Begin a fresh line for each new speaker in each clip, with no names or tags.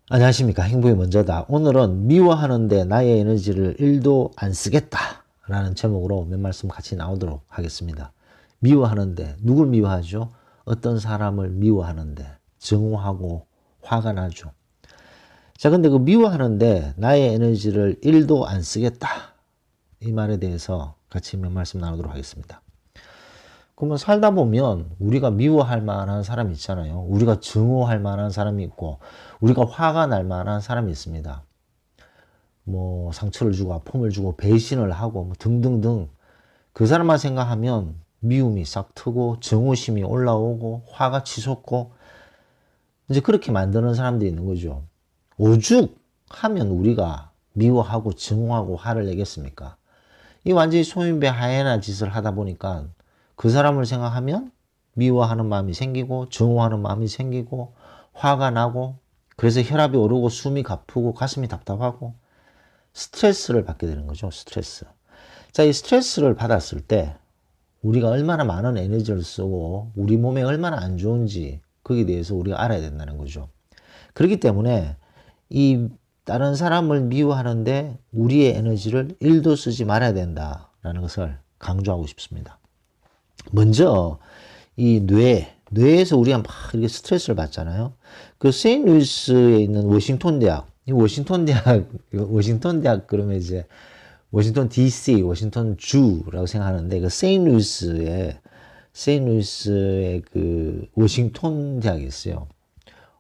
안녕하십니까. 행복이 먼저다. 오늘은 미워하는데 나의 에너지를 1도 안 쓰겠다 라는 제목으로 몇 말씀 같이 나오도록 하겠습니다. 미워하는데 누굴 미워하죠? 어떤 사람을 미워하는데 증오하고 화가 나죠. 자, 근데 그 미워하는데 나의 에너지를 1도 안 쓰겠다, 이 말에 대해서 같이 몇 말씀 나누도록 하겠습니다. 그러면 살다 보면 우리가 미워할 만한 사람이 있잖아요. 우리가 증오할 만한 사람이 있고, 우리가 화가 날 만한 사람이 있습니다. 뭐 상처를 주고 아픔을 주고 배신을 하고 뭐 등등등. 그 사람만 생각하면 미움이 싹 트고 증오심이 올라오고 화가 치솟고, 이제 그렇게 만드는 사람들이 있는 거죠. 오죽하면 우리가 미워하고 증오하고 화를 내겠습니까? 이 완전히 소인배 하에나 짓을 하다 보니까 그 사람을 생각하면 미워하는 마음이 생기고 증오하는 마음이 생기고 화가 나고, 그래서 혈압이 오르고 숨이 가쁘고 가슴이 답답하고 스트레스를 받게 되는 거죠. 스트레스. 자, 이 스트레스를 받았을 때 우리가 얼마나 많은 에너지를 쓰고 우리 몸에 얼마나 안 좋은지, 거기에 대해서 우리가 알아야 된다는 거죠. 그렇기 때문에 이 다른 사람을 미워하는데 우리의 에너지를 1도 쓰지 말아야 된다라는 것을 강조하고 싶습니다. 먼저 이 뇌에서 우리가 막 이렇게 스트레스를 받잖아요. 그 세인루이스에 있는 워싱턴 대학, 이 워싱턴 대학 그러면 이제 워싱턴 DC, 워싱턴 주라고 생각하는데, 그 세인루이스의 그 워싱턴 대학이 있어요.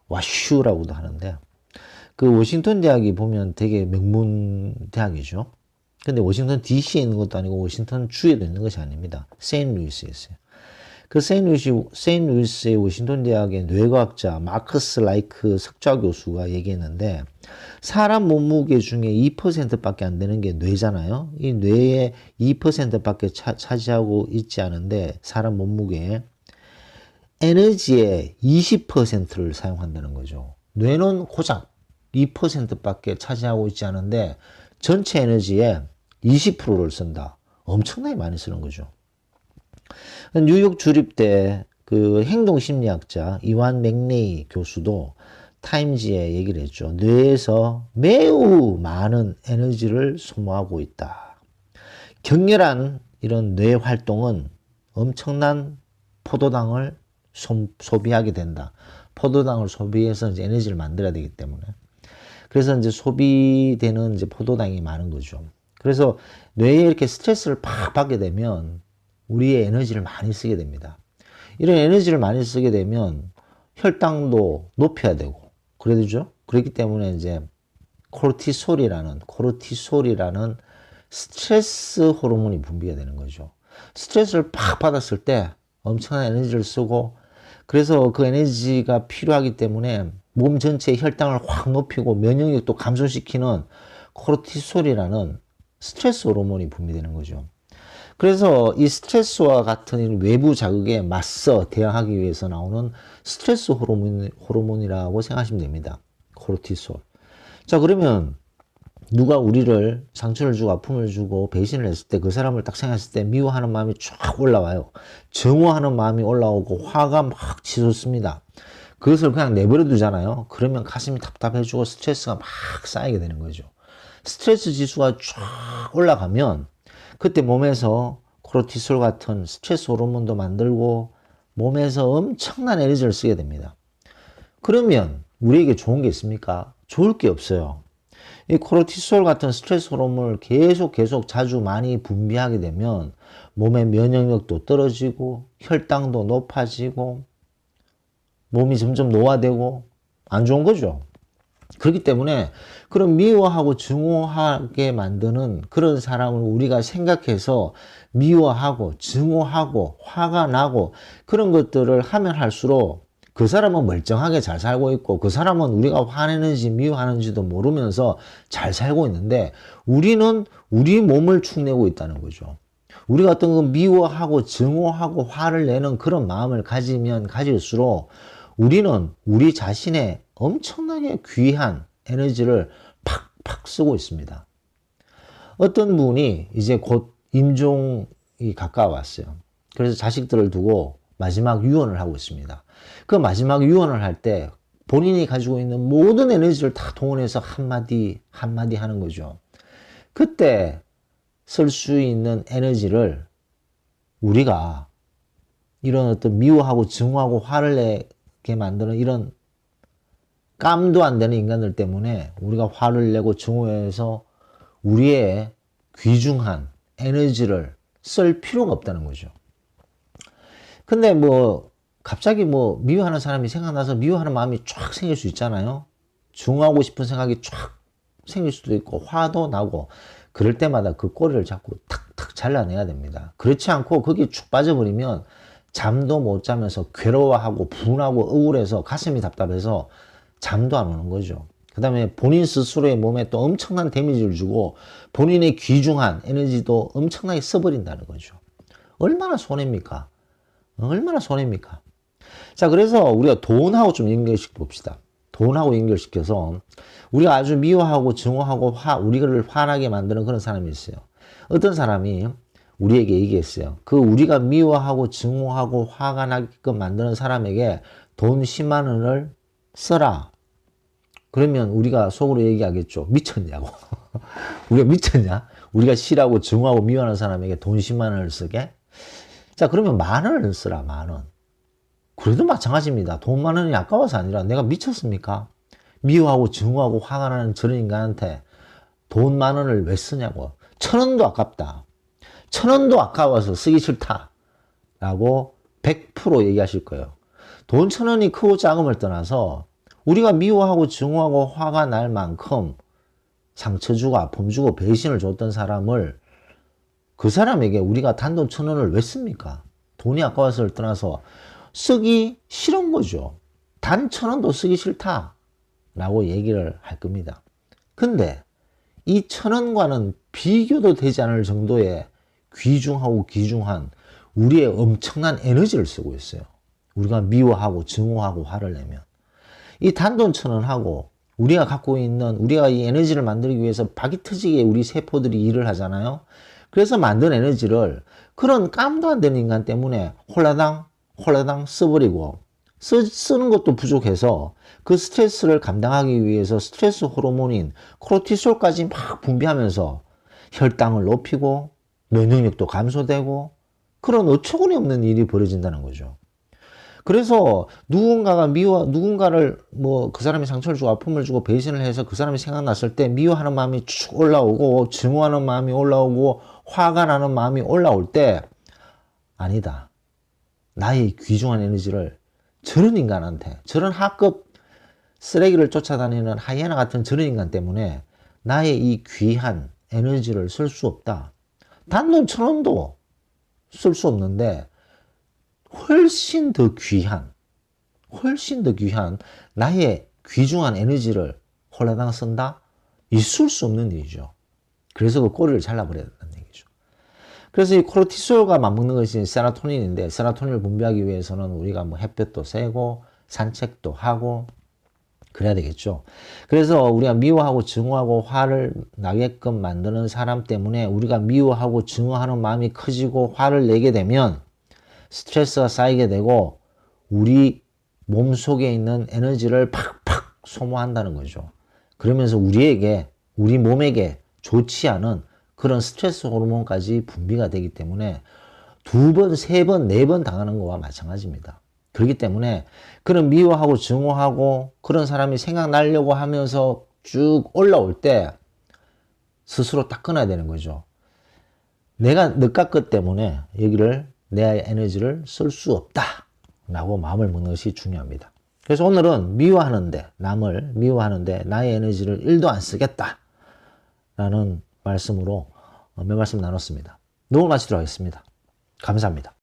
와슈라고도 하는데, 그 워싱턴 대학이 보면 되게 명문 대학이죠. 근데 워싱턴 DC에 있는 것도 아니고 워싱턴 주에도 있는 것이 아닙니다. 세인루이스에 있어요. 그 세인루이스의 워싱턴 대학의 뇌과학자 마커스 라이크 석좌 교수가 얘기했는데, 사람 몸무게 중에 2%밖에 안 되는 게 뇌잖아요. 이 뇌의 2%밖에 차지하고 있지 않은데, 사람 몸무게에 에너지의 20%를 사용한다는 거죠. 뇌는 고작 2%밖에 차지하고 있지 않은데 전체 에너지의 20%를 쓴다. 엄청나게 많이 쓰는 거죠. 뉴욕 주립대 그 행동심리학자 이완 맥레이 교수도 타임지에 얘기를 했죠. 뇌에서 매우 많은 에너지를 소모하고 있다. 격렬한 이런 뇌 활동은 엄청난 포도당을 소비하게 된다. 포도당을 소비해서 이제 에너지를 만들어야 되기 때문에. 그래서 이제 소비되는 이제 포도당이 많은 거죠. 그래서 뇌에 이렇게 스트레스를 팍 받게 되면 우리의 에너지를 많이 쓰게 됩니다. 이런 에너지를 많이 쓰게 되면 혈당도 높여야 되고 그래야 되죠. 그렇기 때문에 이제 코르티솔이라는 스트레스 호르몬이 분비가 되는 거죠. 스트레스를 팍 받았을 때 엄청난 에너지를 쓰고, 그래서 그 에너지가 필요하기 때문에 몸 전체의 혈당을 확 높이고 면역력도 감소시키는 코르티솔이라는 스트레스 호르몬이 분비되는 거죠. 그래서 이 스트레스와 같은 외부 자극에 맞서 대항하기 위해서 나오는 스트레스 호르몬이라고 생각하시면 됩니다. 코르티솔. 자, 그러면 누가 우리를 상처를 주고 아픔을 주고 배신을 했을 때 그 사람을 딱 생각했을 때 미워하는 마음이 쫙 올라와요. 증오하는 마음이 올라오고 화가 막 치솟습니다. 그것을 그냥 내버려 두잖아요. 그러면 가슴이 답답해지고 스트레스가 막 쌓이게 되는 거죠. 스트레스 지수가 쫙 올라가면 그때 몸에서 코르티솔 같은 스트레스 호르몬도 만들고 몸에서 엄청난 에너지를 쓰게 됩니다. 그러면 우리에게 좋은 게 있습니까? 좋을 게 없어요. 이 코르티솔 같은 스트레스 호르몬을 계속 자주 많이 분비하게 되면 몸의 면역력도 떨어지고 혈당도 높아지고 몸이 점점 노화되고 안 좋은 거죠. 그렇기 때문에 그런 미워하고 증오하게 만드는 그런 사람을 우리가 생각해서 미워하고 증오하고 화가 나고 그런 것들을 하면 할수록 그 사람은 멀쩡하게 잘 살고 있고 그 사람은 우리가 화내는지 미워하는지도 모르면서 잘 살고 있는데 우리는 우리 몸을 축내고 있다는 거죠. 우리가 어떤 거 미워하고 증오하고 화를 내는 그런 마음을 가지면 가질수록 우리는 우리 자신의 엄청나게 귀한 에너지를 팍팍 쓰고 있습니다. 어떤 분이 이제 곧 임종이 가까워왔어요. 그래서 자식들을 두고 마지막 유언을 하고 있습니다. 그 마지막 유언을 할 때 본인이 가지고 있는 모든 에너지를 다 동원해서 한마디 한마디 하는 거죠. 그때 쓸 수 있는 에너지를 우리가 이런 어떤 미워하고 증오하고 화를 내게 만드는 이런 깜도 안 되는 인간들 때문에 우리가 화를 내고 증오해서 우리의 귀중한 에너지를 쓸 필요가 없다는 거죠. 근데 뭐 갑자기 뭐 미워하는 사람이 생각나서 미워하는 마음이 쫙 생길 수 있잖아요. 증오하고 싶은 생각이 쫙 생길 수도 있고 화도 나고 그럴 때마다 그 꼬리를 잡고 탁탁 잘라내야 됩니다. 그렇지 않고 거기에 쭉 빠져버리면 잠도 못 자면서 괴로워하고 분하고 억울해서 가슴이 답답해서 잠도 안 오는 거죠. 그 다음에 본인 스스로의 몸에 또 엄청난 데미지를 주고 본인의 귀중한 에너지도 엄청나게 써버린다는 거죠. 얼마나 손해입니까? 얼마나 손해입니까? 자, 그래서 우리가 돈하고 좀 연결시켜 봅시다. 돈하고 연결시켜서 우리가 아주 미워하고 증오하고 우리를 화나게 만드는 그런 사람이 있어요. 어떤 사람이 우리에게 얘기했어요. 그 우리가 미워하고 증오하고 화가 나게끔 만드는 사람에게 돈 10만 원을 써라. 그러면 우리가 속으로 얘기하겠죠. 미쳤냐고. 우리가 미쳤냐? 우리가 싫어하고 증오하고 미워하는 사람에게 돈 10만 원을 쓰게? 자, 그러면 10,000원을 쓰라, 10,000원. 그래도 마찬가지입니다. 돈 10,000원이 아까워서 아니라 내가 미쳤습니까? 미워하고 증오하고 화가 나는 저런 인간한테 돈 10,000원을 왜 쓰냐고. 1,000원도 아깝다. 1,000원도 아까워서 쓰기 싫다. 라고 100% 얘기하실 거예요. 돈 1,000원이 크고 작음을 떠나서 우리가 미워하고 증오하고 화가 날 만큼 상처 주고 아픔 주고 배신을 줬던 사람을 그 사람에게 우리가 단돈 1,000원을 왜 씁니까? 돈이 아까워서를 떠나서 쓰기 싫은 거죠. 단 1,000원도 쓰기 싫다. 라고 얘기를 할 겁니다. 근데 이 1,000원과는 비교도 되지 않을 정도의 귀중하고 귀중한 우리의 엄청난 에너지를 쓰고 있어요. 우리가 미워하고 증오하고 화를 내면. 이 단돈 1,000원하고 우리가 갖고 있는 우리가 이 에너지를 만들기 위해서 박이 터지게 우리 세포들이 일을 하잖아요. 그래서 만든 에너지를 그런 깜도 안 되는 인간 때문에 홀라당 써버리고 쓰는 것도 부족해서 그 스트레스를 감당하기 위해서 스트레스 호르몬인 코르티솔까지 막 분비하면서 혈당을 높이고 면역력도 감소되고 그런 어처구니 없는 일이 벌어진다는 거죠. 그래서 누군가를 뭐 그 사람이 상처를 주고 아픔을 주고 배신을 해서 그 사람이 생각났을 때 미워하는 마음이 쭉 올라오고 증오하는 마음이 올라오고 화가 나는 마음이 올라올 때 아니다. 나의 귀중한 에너지를 저런 인간한테 저런 하급 쓰레기를 쫓아다니는 하이에나 같은 저런 인간 때문에 나의 이 귀한 에너지를 쓸 수 없다. 단돈 1,000원도 쓸 수 없는데 훨씬 더 귀한 나의 귀중한 에너지를 홀라당 쓴다? 있을 수 없는 일이죠. 그래서 그 꼬리를 잘라버려야 된다는 얘기죠. 그래서 이 코르티솔과 맞먹는 것이 세로토닌인데 세로토닌을 분비하기 위해서는 우리가 뭐 햇볕도 쐬고 산책도 하고 그래야 되겠죠. 그래서 우리가 미워하고 증오하고 화를 나게끔 만드는 사람 때문에 우리가 미워하고 증오하는 마음이 커지고 화를 내게 되면 스트레스가 쌓이게 되고 우리 몸속에 있는 에너지를 팍팍 소모한다는 거죠. 그러면서 우리 몸에게 좋지 않은 그런 스트레스 호르몬까지 분비가 되기 때문에 2번, 3번, 4번 당하는 거와 마찬가지입니다. 그렇기 때문에 그런 미워하고 증오하고 그런 사람이 생각나려고 하면서 쭉 올라올 때 스스로 딱 끊어야 되는 거죠. 내가 늦가 것 때문에 여기를 내 에너지를 쓸 수 없다 라고 마음을 먹는 것이 중요합니다. 그래서 오늘은 남을 미워하는데 나의 에너지를 1도 안 쓰겠다 라는 말씀으로 몇 말씀 나눴습니다. 녹음 마치도록 하겠습니다. 감사합니다.